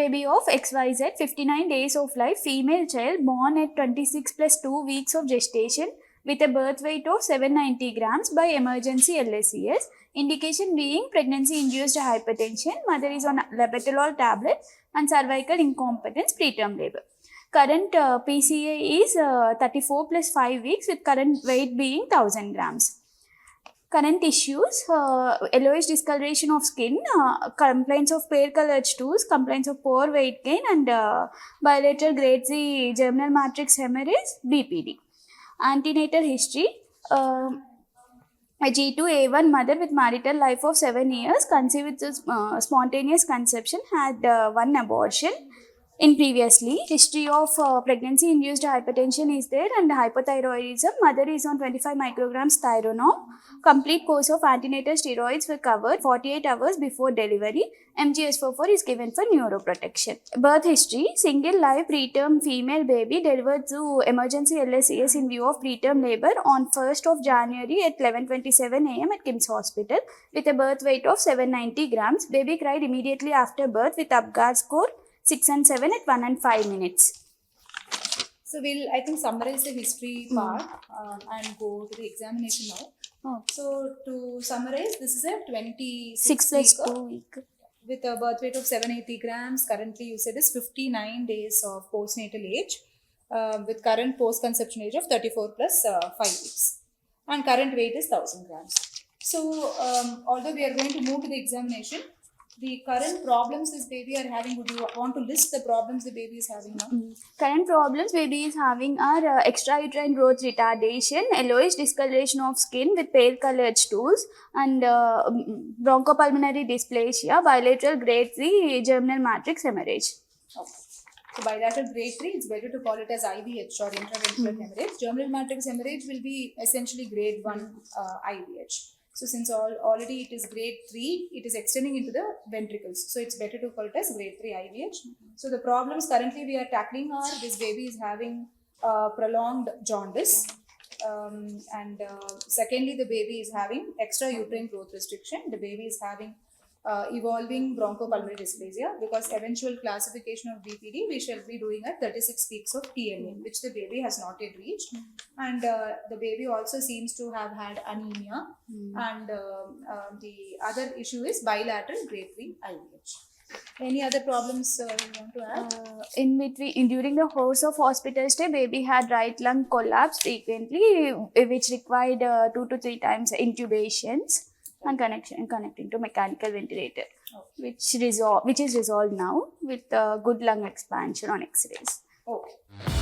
baby of XYZ, 59 days of life, female child born at 26 plus 2 weeks of gestation with a birth weight of 790 grams by emergency LSES. Indication being pregnancy-induced hypertension, mother is on labetalol tablet and cervical incompetence, preterm labor. Current PCA is 34 plus 5 weeks with current weight being 1000 grams. Current issues, yellowish discoloration of skin, complaints of pale colored stools, complaints of poor weight gain and bilateral grade C germinal matrix hemorrhage, BPD. Antenatal history, a G2A1 mother with marital life of 7 years, conceived with spontaneous conception, had one abortion. In previously, history of pregnancy-induced hypertension is there and hypothyroidism. Mother is on 25 micrograms Tylenol. Complete course of antenatal steroids were covered 48 hours before delivery. MGS44 is given for neuroprotection. Birth history, single live preterm female baby delivered to emergency LSES in view of preterm labor on 1st of January at 11:27 a.m. at KIMS Hospital with a birth weight of 790 grams. Baby cried immediately after birth with Apgar score 6 and 7 at 1 and 5 minutes. So we'll, I think, summarize the history part and go to the examination now. Oh. So to summarize, this is a 6 plus 2 week. With a birth weight of 780 grams. Currently, you said is 59 days of postnatal age with current post-conception age of 34 plus 5 weeks. And current weight is 1000 grams. So although we are going to move to the examination, the current problems this baby are having, would you want to list the problems the baby is having now? Current problems baby is having are extrauterine growth retardation, yellowish discoloration of skin with pale colored stools and bronchopulmonary dysplasia, bilateral grade 3 germinal matrix hemorrhage. Okay. So bilateral grade 3, it's better to call it as IVH or intraventricular hemorrhage. Germinal matrix hemorrhage will be essentially grade 1 IVH. So since already it is grade 3, it is extending into the ventricles. So it's better to call it as grade 3 IVH. So the problems currently we are tackling are this baby is having prolonged jaundice. Secondly, the baby is having extrauterine growth restriction. The baby is having evolving bronchopulmonary dysplasia, because eventual classification of BPD we shall be doing at 36 peaks of TNA, which the baby has not yet reached. And the baby also seems to have had anemia. And the other issue is bilateral grade 3 IVH. Any other problems you want to add? In between, during the course of hospital stay, baby had right lung collapse frequently, which required 2 to 3 times intubations and connecting to mechanical ventilator, which is resolved now with good lung expansion on X-rays. Okay.